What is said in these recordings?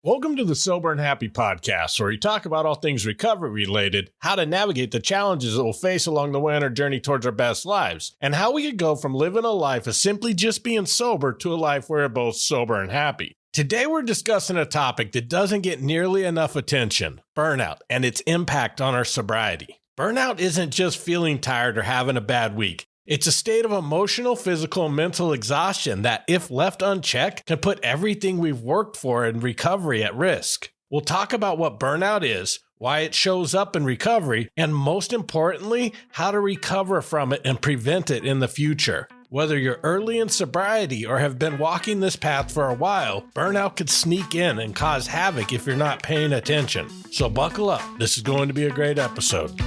Welcome to the Sober and Happy podcast, where we talk about all things recovery related, how to navigate the challenges that we'll face along the way on our journey towards our best lives, and how we could go from living a life of simply just being sober to a life where we're both sober and happy. Today we're discussing a topic that doesn't get nearly enough attention, burnout, and its impact on our sobriety. Burnout isn't just feeling tired or having a bad week. It's a state of emotional, physical, and mental exhaustion that, if left unchecked, can put everything we've worked for in recovery at risk. We'll talk about what burnout is, why it shows up in recovery, and most importantly, how to recover from it and prevent it in the future. Whether you're early in sobriety or have been walking this path for a while, burnout could sneak in and cause havoc if you're not paying attention. So buckle up. This is going to be a great episode.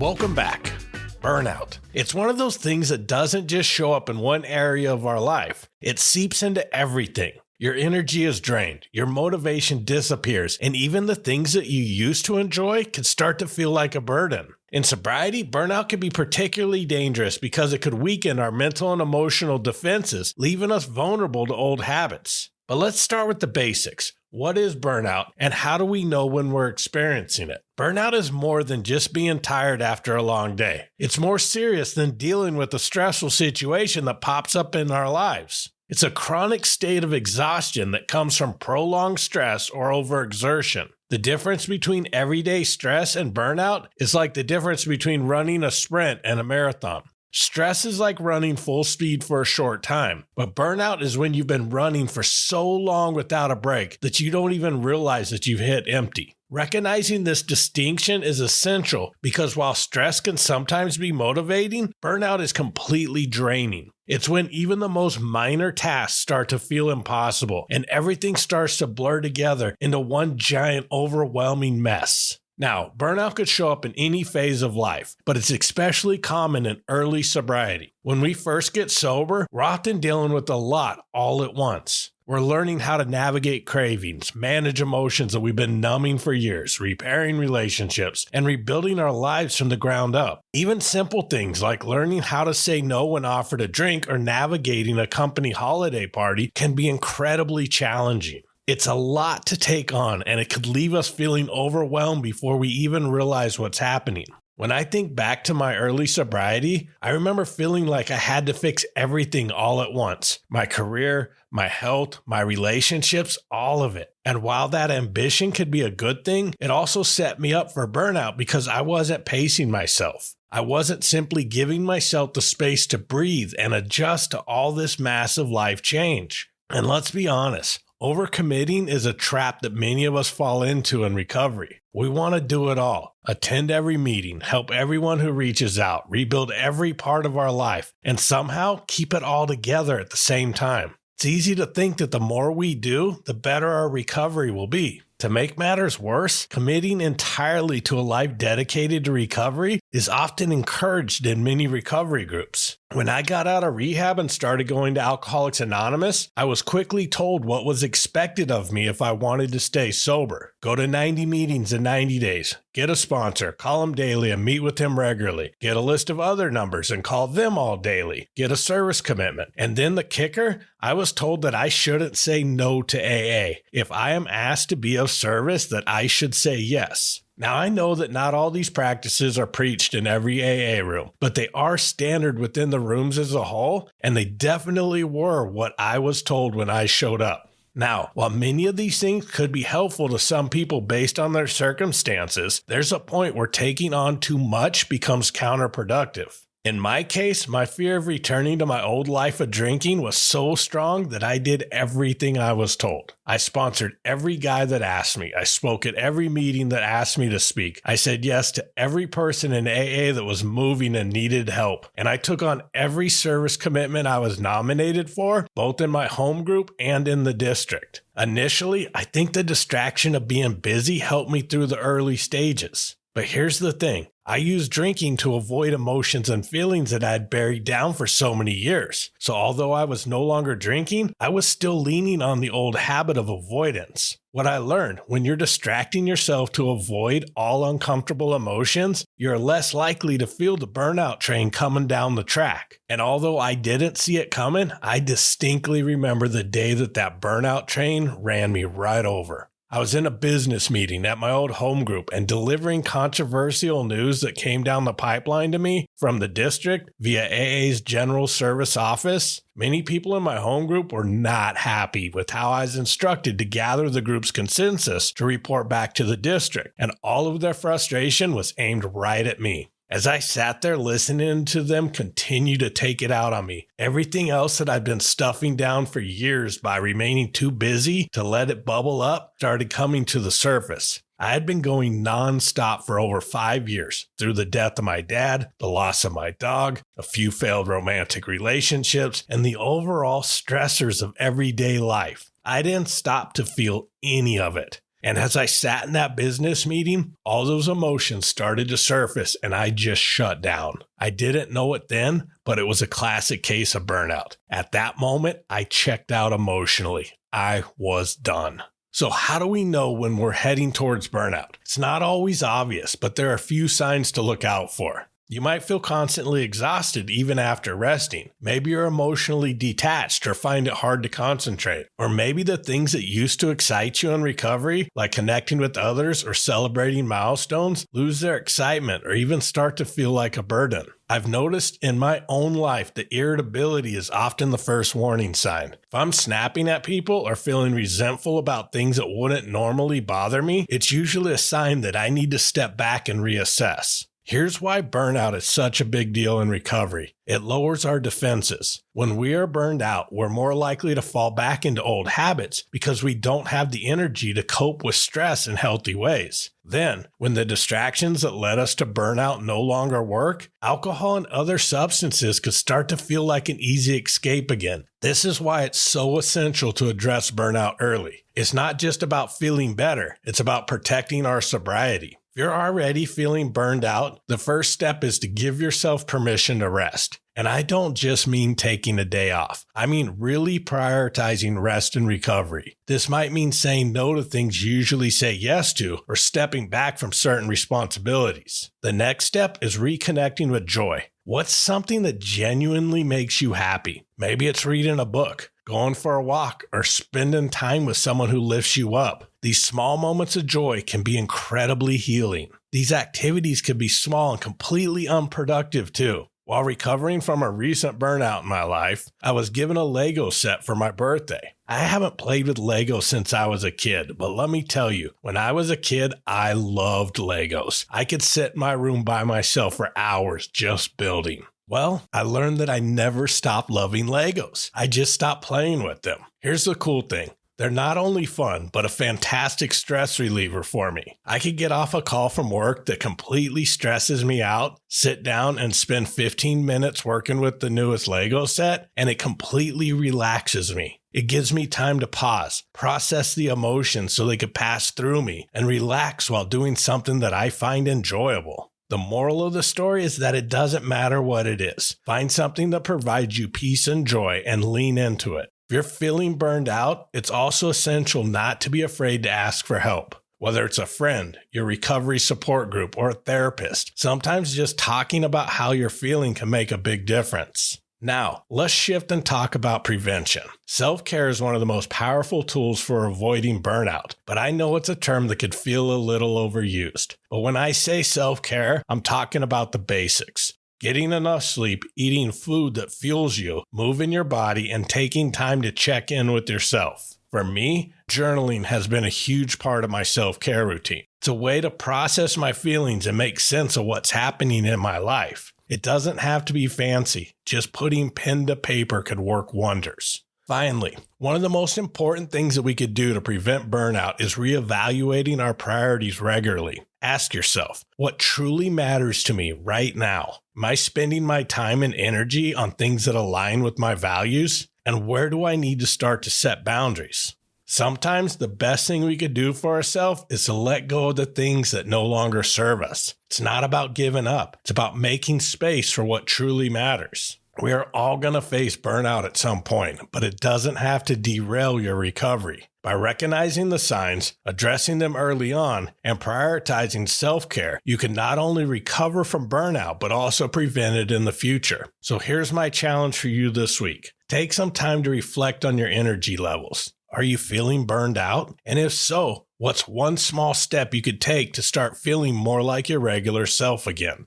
Welcome back. Burnout. It's one of those things that doesn't just show up in one area of our life. It seeps into everything. Your energy is drained, your motivation disappears, and even the things that you used to enjoy can start to feel like a burden. In sobriety, burnout can be particularly dangerous because it could weaken our mental and emotional defenses, leaving us vulnerable to old habits. But let's start with the basics. What is burnout, and how do we know when we're experiencing it? Burnout is more than just being tired after a long day. It's more serious than dealing with a stressful situation that pops up in our lives. It's a chronic state of exhaustion that comes from prolonged stress or overexertion. The difference between everyday stress and burnout is like the difference between running a sprint and a marathon. Stress is like running full speed for a short time, but burnout is when you've been running for so long without a break that you don't even realize that you've hit empty. Recognizing this distinction is essential because while stress can sometimes be motivating, burnout is completely draining. It's when even the most minor tasks start to feel impossible and everything starts to blur together into one giant overwhelming mess. Now, burnout could show up in any phase of life, but it's especially common in early sobriety. When we first get sober, we're often dealing with a lot all at once. We're learning how to navigate cravings, manage emotions that we've been numbing for years, repairing relationships, and rebuilding our lives from the ground up. Even simple things like learning how to say no when offered a drink or navigating a company holiday party can be incredibly challenging. It's a lot to take on, and it could leave us feeling overwhelmed before we even realize what's happening. When I think back to my early sobriety, I remember feeling like I had to fix everything all at once. My career, my health, my relationships, all of it. And while that ambition could be a good thing, it also set me up for burnout because I wasn't pacing myself. I wasn't simply giving myself the space to breathe and adjust to all this massive life change. And let's be honest. Overcommitting is a trap that many of us fall into in recovery. We want to do it all, attend every meeting, help everyone who reaches out, rebuild every part of our life, and somehow keep it all together at the same time. It's easy to think that the more we do, the better our recovery will be. To make matters worse, committing entirely to a life dedicated to recovery is often encouraged in many recovery groups. When I got out of rehab and started going to Alcoholics Anonymous, I was quickly told what was expected of me if I wanted to stay sober. Go to 90 meetings in 90 days, get a sponsor, call him daily and meet with him regularly, get a list of other numbers and call them all daily, get a service commitment. And then the kicker, I was told that I shouldn't say no to AA. If I am asked to be of service, that I should say yes. Now, I know that not all these practices are preached in every AA room, but they are standard within the rooms as a whole, and they definitely were what I was told when I showed up. Now, while many of these things could be helpful to some people based on their circumstances, there's a point where taking on too much becomes counterproductive. In my case, my fear of returning to my old life of drinking was so strong that I did everything I was told. I sponsored every guy that asked me. I spoke at every meeting that asked me to speak. I said yes to every person in AA that was moving and needed help. And I took on every service commitment I was nominated for, both in my home group and in the district. Initially, I think the distraction of being busy helped me through the early stages. But here's the thing. I used drinking to avoid emotions and feelings that I'd buried down for so many years. So although I was no longer drinking, I was still leaning on the old habit of avoidance. What I learned, when you're distracting yourself to avoid all uncomfortable emotions, you're less likely to feel the burnout train coming down the track. And although I didn't see it coming, I distinctly remember the day that burnout train ran me right over. I was in a business meeting at my old home group and delivering controversial news that came down the pipeline to me from the district via AA's General Service Office. Many people in my home group were not happy with how I was instructed to gather the group's consensus to report back to the district, and all of their frustration was aimed right at me. As I sat there listening to them continue to take it out on me, everything else that I'd been stuffing down for years by remaining too busy to let it bubble up started coming to the surface. I had been going nonstop for over 5 years through the death of my dad, the loss of my dog, a few failed romantic relationships, and the overall stressors of everyday life. I didn't stop to feel any of it. And as I sat in that business meeting, all those emotions started to surface and I just shut down. I didn't know it then, but it was a classic case of burnout. At that moment, I checked out emotionally. I was done. So how do we know when we're heading towards burnout? It's not always obvious, but there are a few signs to look out for. You might feel constantly exhausted even after resting. Maybe you're emotionally detached or find it hard to concentrate. Or maybe the things that used to excite you in recovery, like connecting with others or celebrating milestones, lose their excitement or even start to feel like a burden. I've noticed in my own life that irritability is often the first warning sign. If I'm snapping at people or feeling resentful about things that wouldn't normally bother me, it's usually a sign that I need to step back and reassess. Here's why burnout is such a big deal in recovery. It lowers our defenses. When we are burned out, we're more likely to fall back into old habits because we don't have the energy to cope with stress in healthy ways. Then, when the distractions that led us to burnout no longer work, alcohol and other substances could start to feel like an easy escape again. This is why it's so essential to address burnout early. It's not just about feeling better, it's about protecting our sobriety. If you're already feeling burned out, the first step is to give yourself permission to rest. And I don't just mean taking a day off. I mean really prioritizing rest and recovery. This might mean saying no to things you usually say yes to or stepping back from certain responsibilities. The next step is reconnecting with joy. What's something that genuinely makes you happy? Maybe it's reading a book, going for a walk, or spending time with someone who lifts you up. These small moments of joy can be incredibly healing. These activities can be small and completely unproductive too. While recovering from a recent burnout in my life, I was given a Lego set for my birthday. I haven't played with Lego since I was a kid, but let me tell you, when I was a kid, I loved Legos. I could sit in my room by myself for hours just building. Well, I learned that I never stopped loving Legos. I just stopped playing with them. Here's the cool thing. They're not only fun, but a fantastic stress reliever for me. I could get off a call from work that completely stresses me out, sit down and spend 15 minutes working with the newest Lego set, and it completely relaxes me. It gives me time to pause, process the emotions so they could pass through me, and relax while doing something that I find enjoyable. The moral of the story is that it doesn't matter what it is. Find something that provides you peace and joy and lean into it. If you're feeling burned out, it's also essential not to be afraid to ask for help. Whether it's a friend, your recovery support group, or a therapist, sometimes just talking about how you're feeling can make a big difference. Now, let's shift and talk about prevention. Self-care is one of the most powerful tools for avoiding burnout, but I know it's a term that could feel a little overused. But when I say self-care, I'm talking about the basics. Getting enough sleep, eating food that fuels you, moving your body, and taking time to check in with yourself. For me, journaling has been a huge part of my self-care routine. It's a way to process my feelings and make sense of what's happening in my life. It doesn't have to be fancy. Just putting pen to paper could work wonders. Finally, one of the most important things that we could do to prevent burnout is reevaluating our priorities regularly. Ask yourself, what truly matters to me right now? Am I spending my time and energy on things that align with my values? And where do I need to start to set boundaries? Sometimes the best thing we could do for ourselves is to let go of the things that no longer serve us. It's not about giving up. It's about making space for what truly matters. We are all going to face burnout at some point, but it doesn't have to derail your recovery. By recognizing the signs, addressing them early on, and prioritizing self-care, you can not only recover from burnout, but also prevent it in the future. So here's my challenge for you this week. Take some time to reflect on your energy levels. Are you feeling burned out? And if so, what's one small step you could take to start feeling more like your regular self again?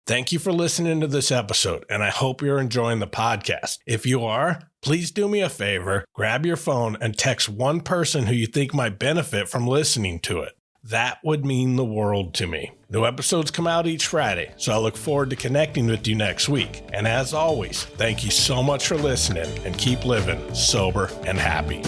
Thank you for listening to this episode, and I hope you're enjoying the podcast. If you are, please do me a favor, grab your phone and text one person who you think might benefit from listening to it. That would mean the world to me. New episodes come out each Friday, so I look forward to connecting with you next week. And as always, thank you so much for listening and keep living sober and happy.